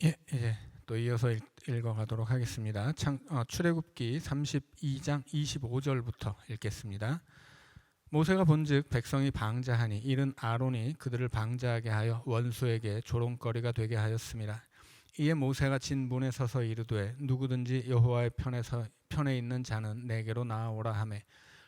예, 이제 또 이어서 읽어가도록 하겠습니다. 출애굽기 32장 25절부터 읽겠습니다. 모세가 본즉 백성이 방자하니 이른 아론이 그들을 방자하게 하여 원수에게 조롱거리가 되게 하였습니다. 이에 모세가 진문에 서서 이르되 누구든지 여호와의 편에 있는 자는 내게로 나아오라 하매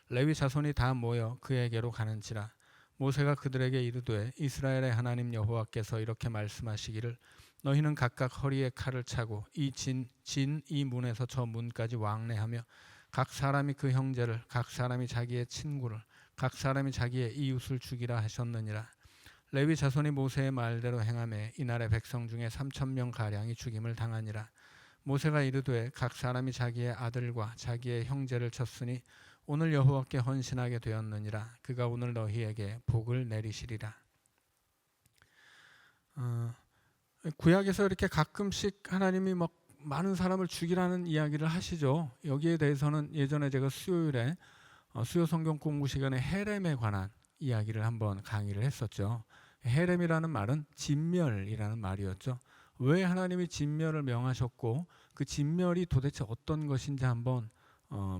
레위 자손이 다 모여 그에게로 가는지라. 모세가 그들에게 이르되 이스라엘의 하나님 여호와께서 이렇게 말씀하시기를 너희는 각각 허리에 칼을 차고 이 문에서 저 문까지 왕래하며 각 사람이 그 형제를, 각 사람이 자기의 친구를, 각 사람이 자기의 이웃을 죽이라 하셨느니라. 레위 자손이 모세의 말대로 행하매 이날의 백성 중에 3,000명 가량이 죽임을 당하니라. 모세가 이르되 각 사람이 자기의 아들과 자기의 형제를 쳤으니 오늘 여호와께 헌신하게 되었느니라. 그가 오늘 너희에게 복을 내리시리라. 구약에서 이렇게 가끔씩 하나님이 막 많은 사람을 죽이라는 이야기를 하시죠. 여기에 대해서는 예전에 제가 수요일에 수요 성경 공부 시간에 헤렘에 관한 이야기를 한번 강의를 했었죠. 헤렘이라는 말은 진멸이라는 말이었죠. 왜 하나님이 진멸을 명하셨고 그 진멸이 도대체 어떤 것인지 한번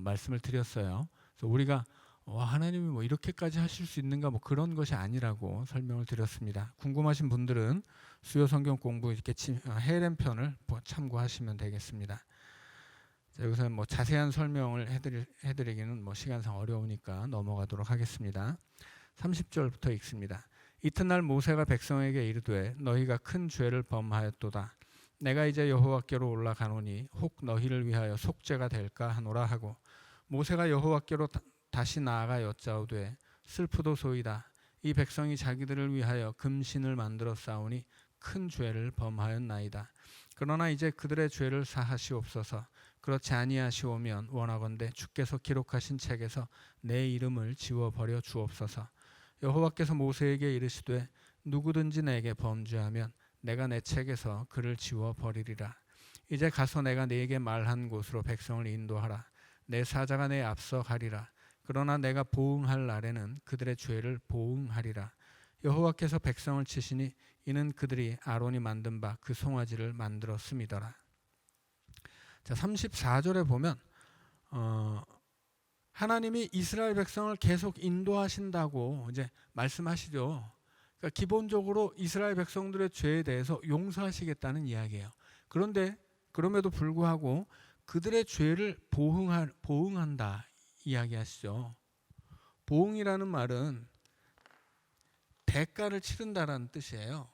말씀을 드렸어요. 그래서 우리가 하나님이 뭐 이렇게까지 하실 수 있는가 뭐 그런 것이 아니라고 설명을 드렸습니다. 궁금하신 분들은 수요 성경 공부 이렇게 헤렘 편을 참고하시면 되겠습니다. 자, 여기서 뭐 자세한 설명을 해드리기는 뭐 시간상 어려우니까 넘어가도록 하겠습니다. 30절부터 읽습니다. 이튿날 모세가 백성에게 이르되 너희가 큰 죄를 범하였도다. 내가 이제 여호와께로 올라가노니 혹 너희를 위하여 속죄가 될까 하노라 하고 모세가 여호와께로 다시 나아가 여짜오되 슬프도소이다. 이 백성이 자기들을 위하여 금신을 만들어 싸우니 큰 죄를 범하였나이다. 그러나 이제 그들의 죄를 사하시옵소서. 그렇지 아니하시오면 원하건대 주께서 기록하신 책에서 내 이름을 지워버려 주옵소서. 여호와께서 모세에게 이르시되 누구든지 내게 범죄하면 내가 내 책에서 그를 지워버리리라. 이제 가서 내가 네게 말한 곳으로 백성을 인도하라. 내 사자가 내 앞서 가리라. 그러나 내가 보응할 날에는 그들의 죄를 보응하리라. 여호와께서 백성을 치시니 이는 그들이 아론이 만든 바 그 송아지를 만들었음이더라. 자, 34절에 보면 하나님이 이스라엘 백성을 계속 인도하신다고 이제 말씀하시죠. 그러니까 기본적으로 이스라엘 백성들의 죄에 대해서 용서하시겠다는 이야기예요. 그런데 그럼에도 불구하고 그들의 죄를 보응한다 이야기하시죠. 보응이라는 말은 대가를 치른다라는 뜻이에요.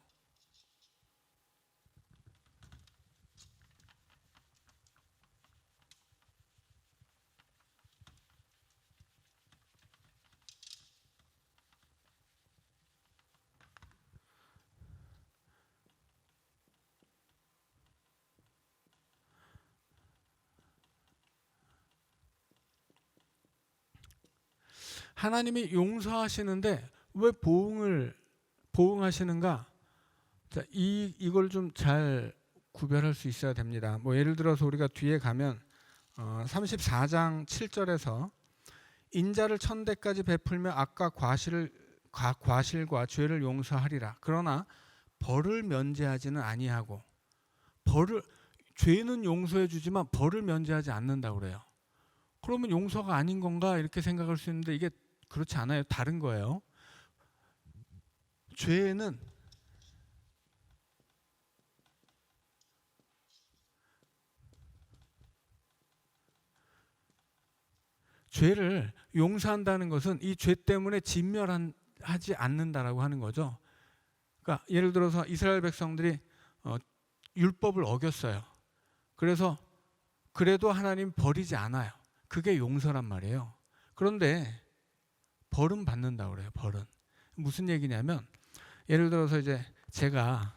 하나님이 용서하시는데 왜 보응하시는가? 자, 이걸 좀 잘 구별할 수 있어야 됩니다. 뭐 예를 들어서 우리가 뒤에 가면 34장 7절에서 인자를 1000대까지 베풀며 악과 과실과 죄를 용서하리라. 그러나 벌을 면제하지는 아니하고 죄는 용서해 주지만 벌을 면제하지 않는다고 그래요. 그러면 용서가 아닌 건가 이렇게 생각할 수 있는데 이게 그렇지 않아요. 다른 거예요. 죄를 용서한다는 것은 이 죄 때문에 진멸하지 않는다라고 하는 거죠. 그러니까 예를 들어서 이스라엘 백성들이 율법을 어겼어요. 그래도 하나님 버리지 않아요. 그게 용서란 말이에요. 그런데 벌은 받는다고 그래요. 벌은 무슨 얘기냐면 예를 들어서 이제 제가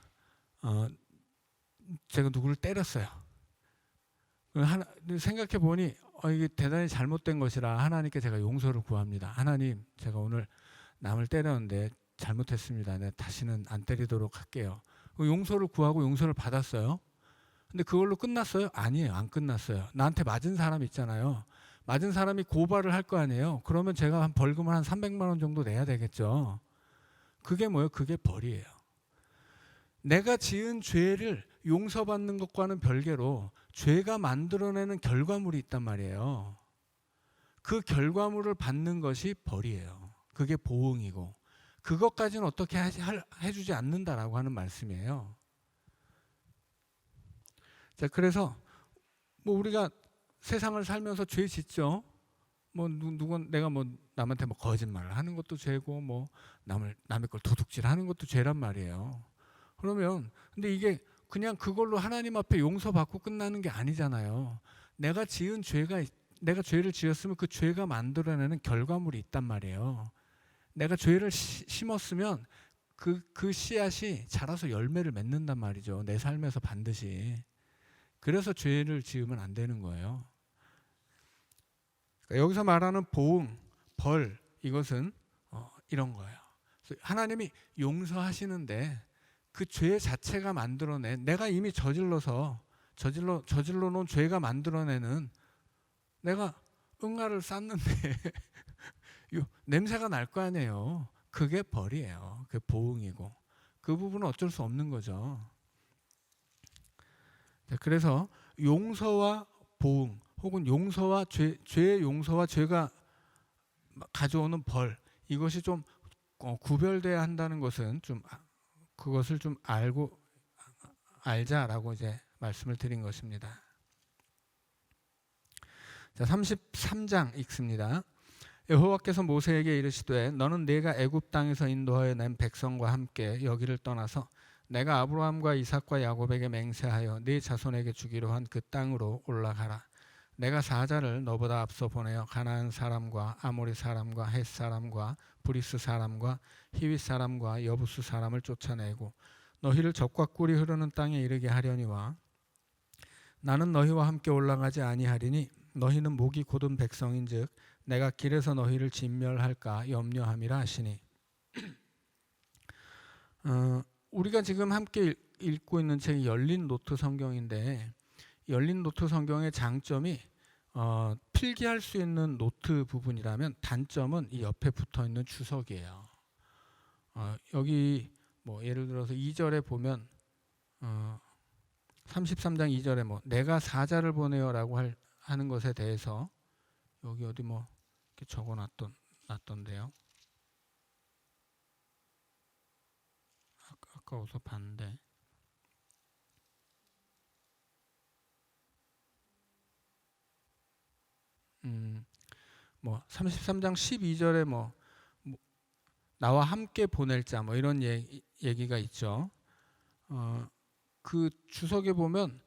누구를 때렸어요. 생각해 보니 이게 대단히 잘못된 것이라 하나님께 제가 용서를 구합니다. 하나님, 제가 오늘 남을 때렸는데 잘못했습니다. 내가 다시는 안 때리도록 할게요. 용서를 구하고 용서를 받았어요. 근데 그걸로 끝났어요? 아니에요. 안 끝났어요. 나한테 맞은 사람 있잖아요. 맞은 사람이 고발을 할 거 아니에요. 그러면 제가 벌금을 한 300만 원 정도 내야 되겠죠. 그게 뭐예요? 그게 벌이에요. 내가 지은 죄를 용서받는 것과는 별개로 죄가 만들어내는 결과물이 있단 말이에요. 그 결과물을 받는 것이 벌이에요. 그게 보응이고 그것까지는 어떻게 해주지 않는다라고 하는 말씀이에요. 자, 그래서 뭐 우리가 세상을 살면서 죄 짓죠. 뭐 누군 내가 뭐 남한테 뭐 거짓말을 하는 것도 죄고 뭐 남의 걸 도둑질하는 것도 죄란 말이에요. 그러면 근데 이게 그냥 그걸로 하나님 앞에 용서받고 끝나는 게 아니잖아요. 내가 죄를 지었으면 그 죄가 만들어내는 결과물이 있단 말이에요. 내가 죄를 심었으면 그 씨앗이 자라서 열매를 맺는단 말이죠. 내 삶에서 반드시. 그래서 죄를 지으면 안 되는 거예요. 그러니까 여기서 말하는 보응, 벌 이것은 이런 거예요. 하나님이 용서하시는데 그 죄 자체가 만들어낸 내가 이미 저질러 놓은 죄가 만들어내는 내가 응아를 쌌는데 냄새가 날 거 아니에요. 그게 벌이에요. 그게 보응이고 그 부분은 어쩔 수 없는 거죠. 그래서 용서와 보응 혹은 용서와 죄의 용서와 죄가 가져오는 벌 이것이 좀 구별돼야 한다는 것은 좀 그것을 좀 알자라고 이제 말씀을 드린 것입니다. 자, 33장 읽습니다. 여호와께서 모세에게 이르시되 너는 네가 애굽 땅에서 인도하여 낸 백성과 함께 여기를 떠나서 내가 아브라함과 이삭과 야곱에게 맹세하여 네 자손에게 주기로 한 그 땅으로 올라가라. 내가 사자를 너보다 앞서 보내어 가나안 사람과 아모리 사람과 헷 사람과 브리스 사람과 히윗 사람과 여부스 사람을 쫓아내고 너희를 적과 꿀이 흐르는 땅에 이르게 하려니와 나는 너희와 함께 올라가지 아니하리니 너희는 목이 곧은 백성인즉 내가 길에서 너희를 진멸할까 염려함이라 하시니. 우리가 지금 함께 읽고 있는 책이 열린 노트 성경인데 열린 노트 성경의 장점이 필기할 수 있는 노트 부분이라면 단점은 이 옆에 붙어 있는 주석이에요. 여기 뭐 예를 들어서 2절에 보면 33장 2절에 뭐 내가 사자를 보내어라고 하는 것에 대해서 여기 어디 뭐 이렇게 적어놨던데요. 아까 어디서 봤는데 뭐 33장 12절에 뭐 나와 함께 보낼 자 뭐 이런 얘기가 있죠. 그 주석에 보면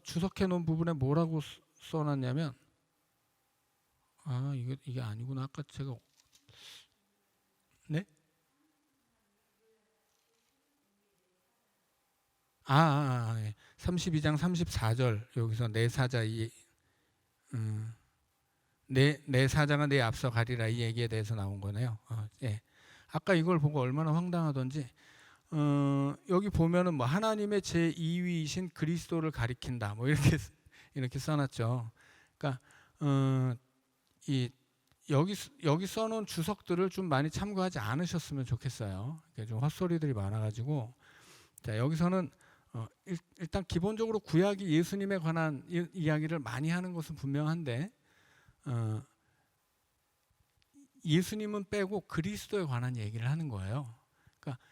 주석해 놓은 부분에 뭐라고 써놨냐면 이게 아니구나. 아까 제가 네? 32장 34절 여기서 내 사자 내 사자가 내 앞서 가리라 이 얘기에 대해서 나온 거네요. 예. 아까 이걸 보고 얼마나 황당하던지 여기 보면은 뭐 하나님의 제2위이신 그리스도를 가리킨다 뭐 이렇게 써놨죠. 그러니까 여기 써놓은 주석들을 좀 많이 참고하지 않으셨으면 좋겠어요. 좀 헛소리들이 많아가지고 자 여기서는 일단 기본적으로 구약이 예수님에 관한 이야기를 많이 하는 것은 분명한데 예수님은 빼고 그리스도에 관한 얘기를 하는 거예요. 그러니까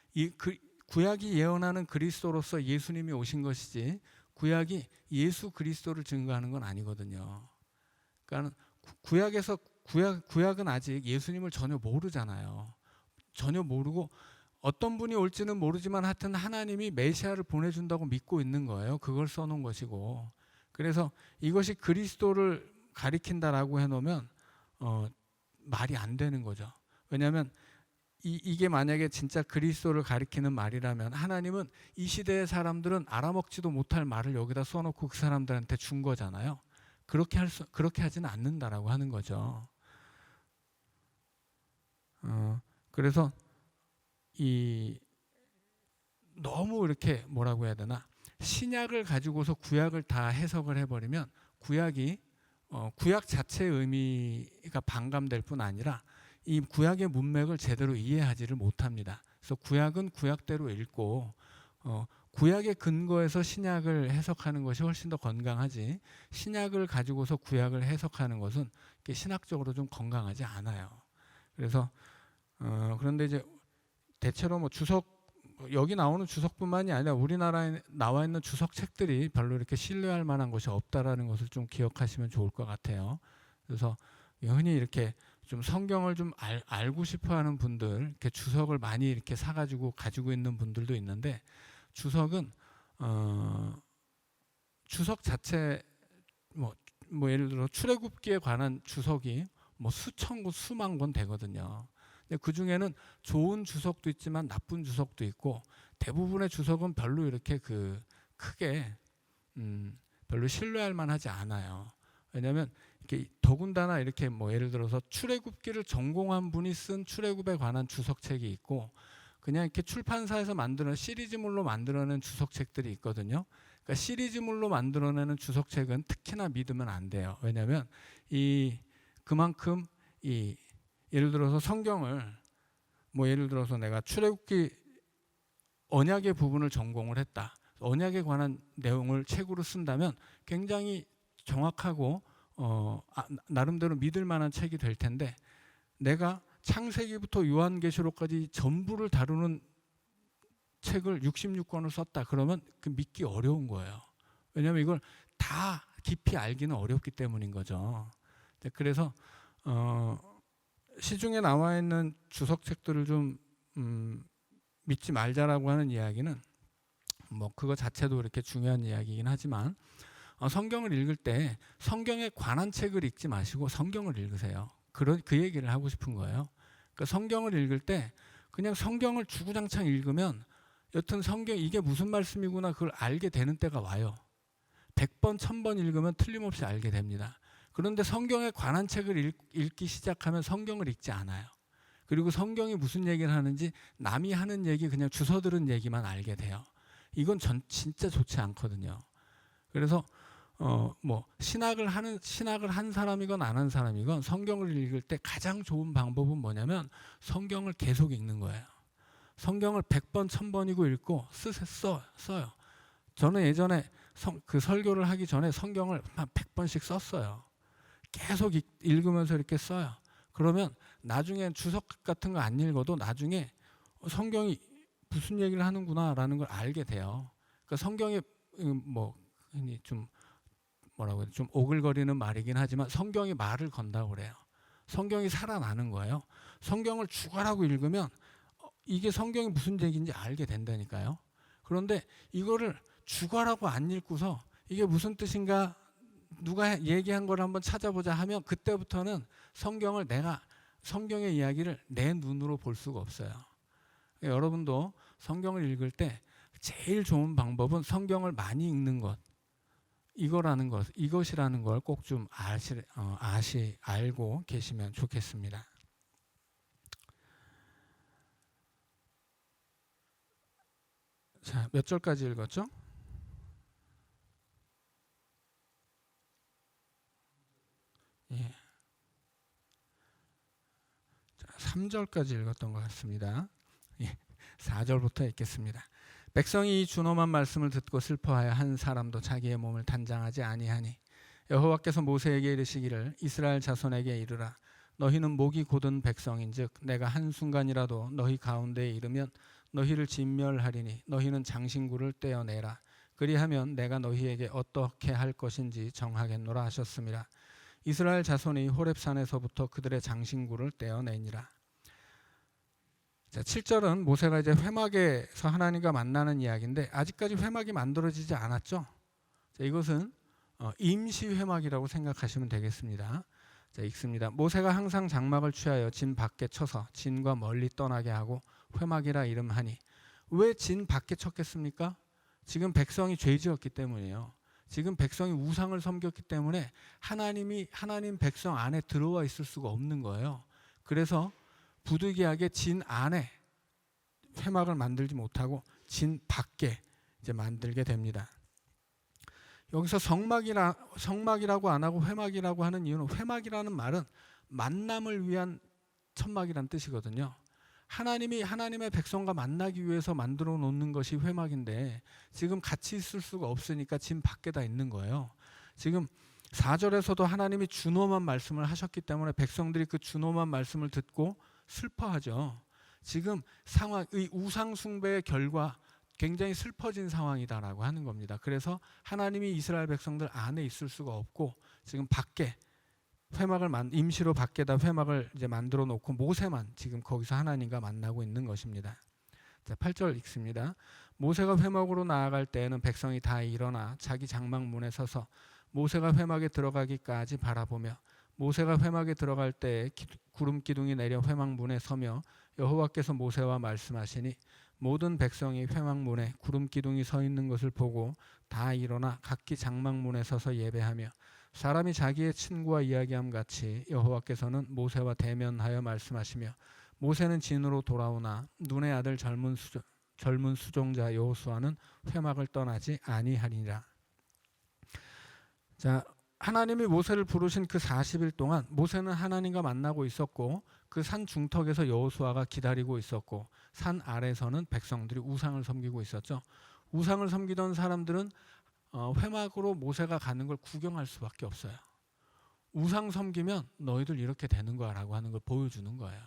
구약이 예언하는 그리스도로서 예수님이 오신 것이지 구약이 예수 그리스도를 증거하는 건 아니거든요. 그러니까 구약은 아직 예수님을 전혀 모르잖아요. 전혀 모르고 어떤 분이 올지는 모르지만 하여튼 하나님이 메시아를 보내준다고 믿고 있는 거예요. 그걸 써놓은 것이고 그래서 이것이 그리스도를 가리킨다라고 해놓으면 말이 안 되는 거죠. 왜냐하면 이게 만약에 진짜 그리스도를 가리키는 말이라면 하나님은 이 시대의 사람들은 알아먹지도 못할 말을 여기다 써놓고 그 사람들한테 준 거잖아요. 그렇게 하지는 않는다라고 하는 거죠. 그래서 너무 이렇게 뭐라고 해야 되나 신약을 가지고서 구약을 다 해석을 해버리면 구약 자체의 의미가 반감될 뿐 아니라 이 구약의 문맥을 제대로 이해하지를 못합니다. 그래서 구약은 구약대로 읽고 구약의 근거에서 신약을 해석하는 것이 훨씬 더 건강하지, 신약을 가지고서 구약을 해석하는 것은 신학적으로 좀 건강하지 않아요. 그래서 그런데 이제 대체로 뭐 주석, 여기 나오는 주석뿐만이 아니라 우리나라에 나와 있는 주석 책들이 별로 이렇게 신뢰할 만한 것이 없다라는 것을 좀 기억하시면 좋을 것 같아요. 그래서 흔히 이렇게 좀 성경을 좀 알고 싶어하는 분들, 이렇게 주석을 많이 이렇게 사가지고 가지고 있는 분들도 있는데, 주석은 주석 자체 뭐 예를 들어 출애굽기에 관한 주석이 뭐 수천 권, 수만 권 되거든요. 근데 그 중에는 좋은 주석도 있지만 나쁜 주석도 있고, 대부분의 주석은 별로 이렇게 크게 별로 신뢰할 만하지 않아요. 왜냐하면 이렇게 더군다나 이렇게 뭐 예를 들어서 출애굽기를 전공한 분이 쓴 출애굽에 관한 주석책이 있고, 그냥 이렇게 출판사에서 만드는 시리즈물로 만들어낸 주석책들이 있거든요. 그러니까 시리즈물로 만들어내는 주석책은 특히나 믿으면 안 돼요. 왜냐하면 그만큼 예를 들어서 성경을 뭐 예를 들어서 내가 출애굽기 언약의 부분을 전공을 했다. 언약에 관한 내용을 책으로 쓴다면 굉장히 정확하고 나름대로 믿을 만한 책이 될 텐데, 내가 창세기부터 요한계시록까지 전부를 다루는 책을 66권을 썼다. 그러면 믿기 어려운 거예요. 왜냐하면 이걸 다 깊이 알기는 어렵기 때문인 거죠. 그래서 시중에 나와 있는 주석책들을 좀 믿지 말자라고 하는 이야기는 뭐 그거 자체도 이렇게 중요한 이야기이긴 하지만, 성경을 읽을 때 성경에 관한 책을 읽지 마시고 성경을 읽으세요. 그 얘기를 하고 싶은 거예요. 그러니까 성경을 읽을 때 그냥 성경을 주구장창 읽으면 여튼 성경 이게 무슨 말씀이구나 그걸 알게 되는 때가 와요. 100번, 1000번 읽으면 틀림없이 알게 됩니다. 그런데 성경에 관한 책을 읽기 시작하면 성경을 읽지 않아요. 그리고 성경이 무슨 얘기를 하는지 남이 하는 얘기, 그냥 주워 들은 얘기만 알게 돼요. 이건 진짜 좋지 않거든요. 그래서 뭐 신학을 한 사람이건 안 한 사람이건 성경을 읽을 때 가장 좋은 방법은 뭐냐면 성경을 계속 읽는 거예요. 성경을 100번, 1000번이고 읽고 써요. 저는 예전에 그 설교를 하기 전에 성경을 한 100번씩 썼어요. 계속 읽으면서 이렇게 써요. 그러면 나중에 주석 같은 거 안 읽어도 나중에 성경이 무슨 얘기를 하는구나라는 걸 알게 돼요. 그러니까 성경이 뭐 좀 뭐라고 해야 좀 오글거리는 말이긴 하지만 성경이 말을 건다고 그래요. 성경이 살아나는 거예요. 성경을 죽어라고 읽으면 이게 성경이 무슨 얘기인지 알게 된다니까요. 그런데 이거를 죽어라고 안 읽고서 이게 무슨 뜻인가 누가 얘기한 걸 한번 찾아보자 하면 그때부터는 성경의 이야기를 내 눈으로 볼 수가 없어요. 여러분도 성경을 읽을 때 제일 좋은 방법은 성경을 많이 읽는 것, 이것이라는 걸 꼭 좀 알고 계시면 좋겠습니다. 자, 몇 절까지 읽었죠? 예. 자, 3절까지 읽었던 것 같습니다. 예. 4절부터 읽겠습니다. 백성이 이 준엄한 말씀을 듣고 슬퍼하여 한 사람도 자기의 몸을 단장하지 아니하니 여호와께서 모세에게 이르시기를 이스라엘 자손에게 이르라. 너희는 목이 곧은 백성인즉 내가 한순간이라도 너희 가운데에 이르면 너희를 진멸하리니 너희는 장신구를 떼어내라. 그리하면 내가 너희에게 어떻게 할 것인지 정하겠노라 하셨습니다. 이스라엘 자손이 호렙산에서부터 그들의 장신구를 떼어내니라. 자, 7절은 모세가 이제 회막에서 하나님과 만나는 이야기인데 아직까지 회막이 만들어지지 않았죠. 자, 이것은 임시 회막이라고 생각하시면 되겠습니다. 자, 읽습니다. 모세가 항상 장막을 취하여 진 밖에 쳐서 진과 멀리 떠나게 하고 회막이라 이름하니. 왜 진 밖에 쳤겠습니까? 지금 백성이 죄 지었기 때문이에요. 지금 백성이 우상을 섬겼기 때문에 하나님 백성 안에 들어와 있을 수가 없는 거예요. 그래서 부득이하게 진 안에 회막을 만들지 못하고 진 밖에 이제 만들게 됩니다. 여기서 성막이라고 안 하고 회막이라고 하는 이유는 회막이라는 말은 만남을 위한 천막이란 뜻이거든요. 하나님이 하나님의 백성과 만나기 위해서 만들어 놓는 것이 회막인데 지금 같이 있을 수가 없으니까 집 밖에다 있는 거예요. 지금 4절에서도 하나님이 준엄한 말씀을 하셨기 때문에 백성들이 그 준엄한 말씀을 듣고 슬퍼하죠. 지금 상황의 우상 숭배의 결과 굉장히 슬퍼진 상황이다라고 하는 겁니다. 그래서 하나님이 이스라엘 백성들 안에 있을 수가 없고 지금 밖에 회막을 임시로 밖에다 회막을 이제 만들어 놓고 모세만 지금 거기서 하나님과 만나고 있는 것입니다. 자, 8절 읽습니다. 모세가 회막으로 나아갈 때에는 백성이 다 일어나 자기 장막문에 서서 모세가 회막에 들어가기까지 바라보며 모세가 회막에 들어갈 때에 구름 기둥이 내려 회막문에 서며 여호와께서 모세와 말씀하시니 모든 백성이 회막문에 구름 기둥이 서 있는 것을 보고 다 일어나 각기 장막문에 서서 예배하며 사람이 자기의 친구와 이야기함 같이 여호와께서는 모세와 대면하여 말씀하시며 모세는 진으로 돌아오나 눈의 아들 젊은 수종자 여호수아는 회막을 떠나지 아니하리라. 자, 하나님이 모세를 부르신 그 40일 동안 모세는 하나님과 만나고 있었고 그 산 중턱에서 여호수아가 기다리고 있었고 산 아래서는 백성들이 우상을 섬기고 있었죠. 우상을 섬기던 사람들은 회막으로 모세가 가는 걸 구경할 수밖에 없어요. 우상 섬기면 너희들 이렇게 되는 거야 라고 하는 걸 보여주는 거예요.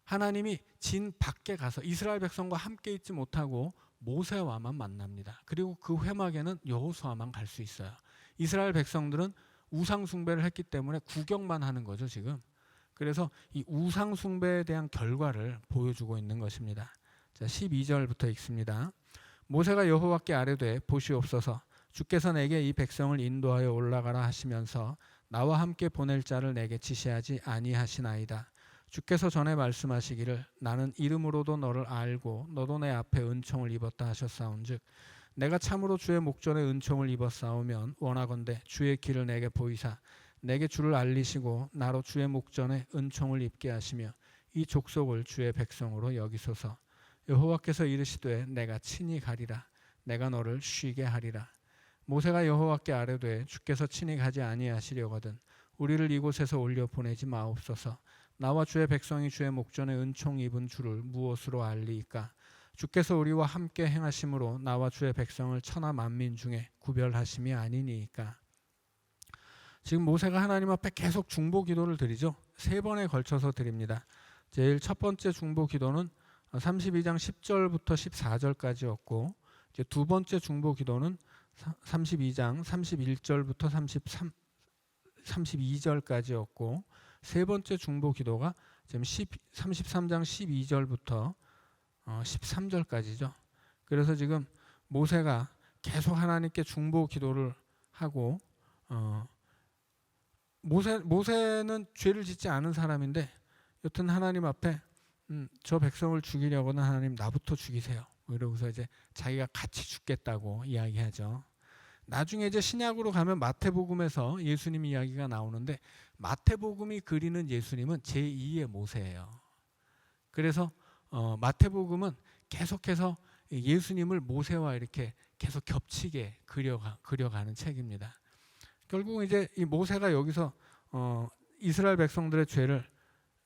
하나님이 진 밖에 가서 이스라엘 백성과 함께 있지 못하고 모세와만 만납니다. 그리고 그 회막에는 여호수아만 갈 수 있어요. 이스라엘 백성들은 우상 숭배를 했기 때문에 구경만 하는 거죠 지금. 그래서 이 우상 숭배에 대한 결과를 보여주고 있는 것입니다. 자, 12절부터 읽습니다. 모세가 여호와께 아뢰되 보시옵소서 주께서 내게 이 백성을 인도하여 올라가라 하시면서 나와 함께 보낼 자를 내게 지시하지 아니하시나이다. 주께서 전에 말씀하시기를 나는 이름으로도 너를 알고 너도 내 앞에 은총을 입었다 하셨사온즉 내가 참으로 주의 목전에 은총을 입었사오면 원하건대 주의 길을 내게 보이사 내게 주를 알리시고 나로 주의 목전에 은총을 입게 하시며 이 족속을 주의 백성으로 여기소서. 여호와께서 이르시되 내가 친히 가리라. 내가 너를 쉬게 하리라. 모세가 여호와께 아뢰되 주께서 친히 가지 아니하시려거든 우리를 이곳에서 올려 보내지 마옵소서. 나와 주의 백성이 주의 목전에 은총 입은 줄을 무엇으로 알리이까? 주께서 우리와 함께 행하심으로 나와 주의 백성을 천하 만민 중에 구별하심이 아니니이까. 지금 모세가 하나님 앞에 계속 중보 기도를 드리죠. 3번에 걸쳐서 드립니다. 제일 첫 번째 중보 기도는 32장 10절부터 14절까지였고 이제 두 번째 중보 기도는 32장 31절부터 32절까지였고 세 번째 중보 기도가 지금 33장 12절부터 13절까지죠. 그래서 지금 모세가 계속 하나님께 중보 기도를 하고 모세는 죄를 짓지 않은 사람인데 여튼 하나님 앞에 저 백성을 죽이려고는 하나님 나부터 죽이세요. 이러고서 이제 자기가 같이 죽겠다고 이야기하죠. 나중에 이제 신약으로 가면 마태복음에서 예수님 이야기가 나오는데 마태복음이 그리는 예수님은 제2의 모세예요. 그래서 마태복음은 계속해서 예수님을 모세와 이렇게 계속 겹치게 그려가는 책입니다. 결국은 이제 이 모세가 여기서 이스라엘 백성들의 죄를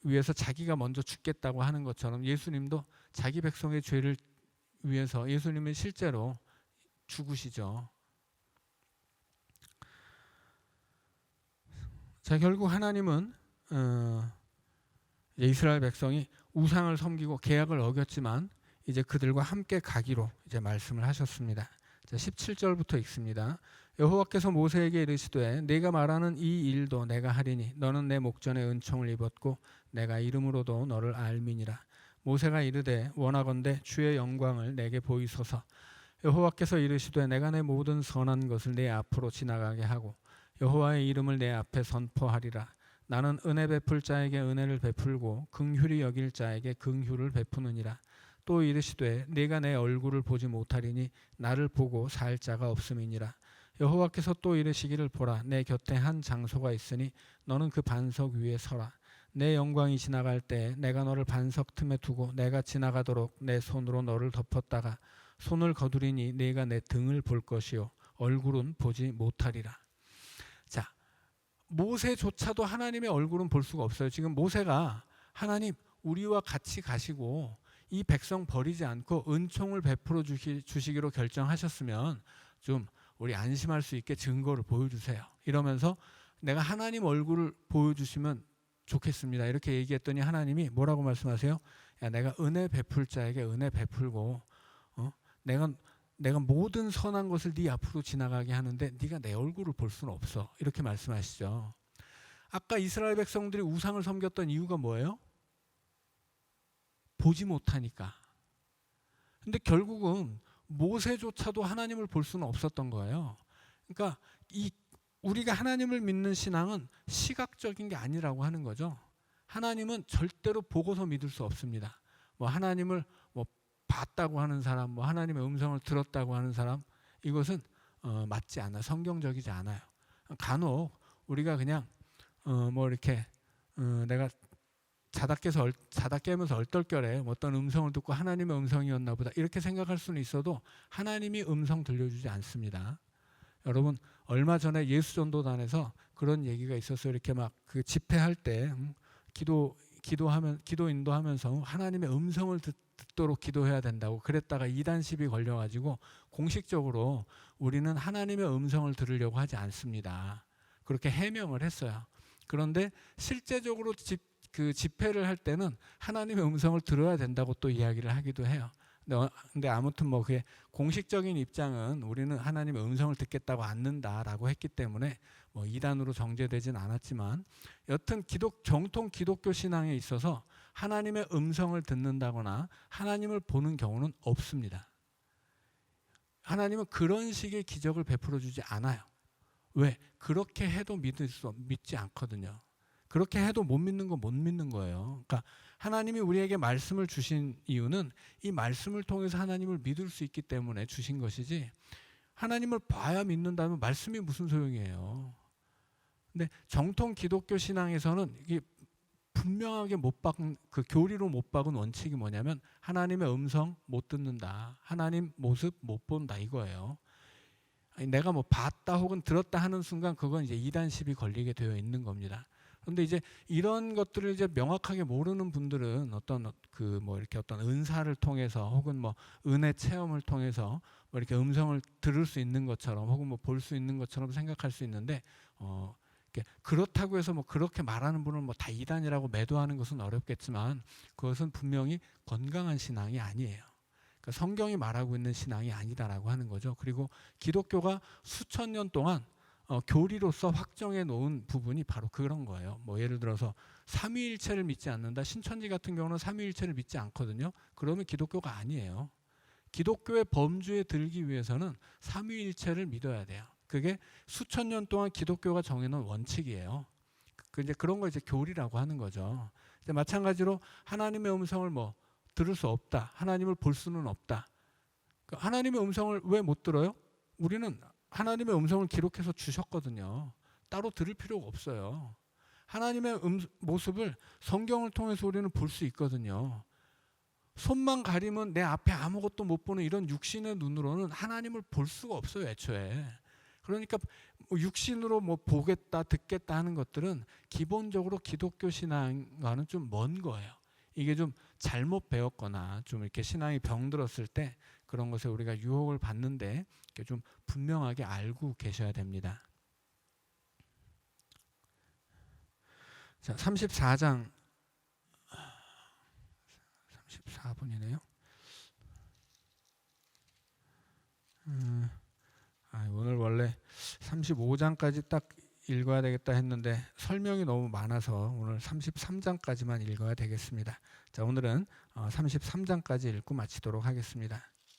위해서 자기가 먼저 죽겠다고 하는 것처럼 예수님도 자기 백성의 죄를 위해서 예수님은 실제로 죽으시죠. 자, 결국 하나님은 이스라엘 백성이 우상을 섬기고 계약을 어겼지만 이제 그들과 함께 가기로 이제 말씀을 하셨습니다. 자, 17절부터 읽습니다. 여호와께서 모세에게 이르시되 네가 말하는 이 일도 내가 하리니 너는 내 목전에 은총을 입었고 내가 이름으로도 너를 알미니라. 모세가 이르되 원하건대 주의 영광을 내게 보이소서. 여호와께서 이르시되 내가 내 모든 선한 것을 내 앞으로 지나가게 하고 여호와의 이름을 내 앞에 선포하리라. 나는 은혜 베풀 자에게 은혜를 베풀고 긍휼히 여길 자에게 긍휼을 베푸느니라. 또 이르시되 네가 내 얼굴을 보지 못하리니 나를 보고 살 자가 없음이니라. 여호와께서 또 이르시기를 보라 내 곁에 한 장소가 있으니 너는 그 반석 위에 서라. 내 영광이 지나갈 때 내가 너를 반석 틈에 두고 내가 지나가도록 내 손으로 너를 덮었다가 손을 거두리니 네가 내 등을 볼 것이요 얼굴은 보지 못하리라. 자, 모세조차도 하나님의 얼굴은 볼 수가 없어요. 지금 모세가 하나님 우리와 같이 가시고 이 백성 버리지 않고 은총을 베풀어 주시기로 결정하셨으면 좀 우리 안심할 수 있게 증거를 보여주세요. 이러면서 내가 하나님 얼굴을 보여주시면 좋겠습니다. 이렇게 얘기했더니 하나님이 뭐라고 말씀하세요? 야, 내가 은혜 베풀 자에게 은혜 베풀고 내가 모든 선한 것을 네 앞으로 지나가게 하는데 네가 내 얼굴을 볼 수는 없어. 이렇게 말씀하시죠. 아까 이스라엘 백성들이 우상을 섬겼던 이유가 뭐예요? 보지 못하니까. 근데 결국은 모세조차도 하나님을 볼 수는 없었던 거예요. 그러니까 우리가 하나님을 믿는 신앙은 시각적인 게 아니라고 하는 거죠. 하나님은 절대로 보고서 믿을 수 없습니다. 뭐 하나님을 뭐 봤다고 하는 사람, 뭐 하나님의 음성을 들었다고 하는 사람, 이것은 맞지 않아, 성경적이지 않아요. 간혹 우리가 그냥 뭐 이렇게 내가 자다 깨면서 얼떨결에 어떤 음성을 듣고 하나님의 음성이었나 보다 이렇게 생각할 수는 있어도 하나님이 음성 들려주지 않습니다. 여러분 얼마 전에 예수전도단에서 그런 얘기가 있었어요. 이렇게 막 그 집회할 때 기도 인도하면서 하나님의 음성을 듣도록 기도해야 된다고 그랬다가 이단 시비 걸려가지고 공식적으로 우리는 하나님의 음성을 들으려고 하지 않습니다. 그렇게 해명을 했어요. 그런데 실제적으로 집회를 할 때는 하나님의 음성을 들어야 된다고 또 이야기를 하기도 해요. 근데 아무튼 뭐 그게 공식적인 입장은 우리는 하나님의 음성을 듣겠다고 않는다라고 했기 때문에 뭐 이단으로 정죄되진 않았지만 여튼 정통 기독교 신앙에 있어서 하나님의 음성을 듣는다거나 하나님을 보는 경우는 없습니다. 하나님은 그런 식의 기적을 베풀어 주지 않아요. 왜? 그렇게 해도 믿지 않거든요. 그렇게 해도 못 믿는 건 못 믿는 거예요. 그러니까 하나님이 우리에게 말씀을 주신 이유는 이 말씀을 통해서 하나님을 믿을 수 있기 때문에 주신 것이지 하나님을 봐야 믿는다면 말씀이 무슨 소용이에요. 근데 정통 기독교 신앙에서는 이게 분명하게 그 교리로 못 박은 원칙이 뭐냐면 하나님의 음성 못 듣는다. 하나님 모습 못 본다 이거예요. 내가 뭐 봤다 혹은 들었다 하는 순간 그건 이제 이단십이 걸리게 되어 있는 겁니다. 그런데 이제 이런 것들을 이제 명확하게 모르는 분들은 이렇게 어떤 은사를 통해서 혹은 뭐 은혜 체험을 통해서 뭐 이렇게 음성을 들을 수 있는 것처럼 혹은 뭐 볼 수 있는 것처럼 생각할 수 있는데 그렇다고 해서 뭐 그렇게 말하는 분은 뭐 다 이단이라고 매도하는 것은 어렵겠지만 그것은 분명히 건강한 신앙이 아니에요. 그러니까 성경이 말하고 있는 신앙이 아니다라고 하는 거죠. 그리고 기독교가 수천 년 동안 교리로서 확정해 놓은 부분이 바로 그런 거예요. 뭐 예를 들어서 삼위일체를 믿지 않는다. 신천지 같은 경우는 삼위일체를 믿지 않거든요. 그러면 기독교가 아니에요. 기독교의 범주에 들기 위해서는 삼위일체를 믿어야 돼요. 그게 수천 년 동안 기독교가 정해놓은 원칙이에요. 이제 그런 걸 이제 교리라고 하는 거죠. 이제 마찬가지로 하나님의 음성을 뭐 들을 수 없다. 하나님을 볼 수는 없다. 하나님의 음성을 왜 못 들어요? 우리는 하나님의 음성을 기록해서 주셨거든요. 따로 들을 필요가 없어요. 하나님의 모습을 성경을 통해서 우리는 볼 수 있거든요. 손만 가리면 내 앞에 아무것도 못 보는 이런 육신의 눈으로는 하나님을 볼 수가 없어요, 애초에. 그러니까 육신으로 뭐 보겠다, 듣겠다 하는 것들은 기본적으로 기독교 신앙과는 좀 먼 거예요. 이게 좀 잘못 배웠거나 좀 이렇게 신앙이 병들었을 때 그런 것에 우리가 유혹을 받는데 좀 분명하게 알고 계셔야 됩니다. 자, 34장 34분이네요. 오늘 원래 35장까지 딱 읽어야 되겠다 했는데 설명이 너무 많아서 오늘 33장까지만 읽어야 되겠습니다. 자, 오늘은 33장까지 읽고 마치도록 하겠습니다.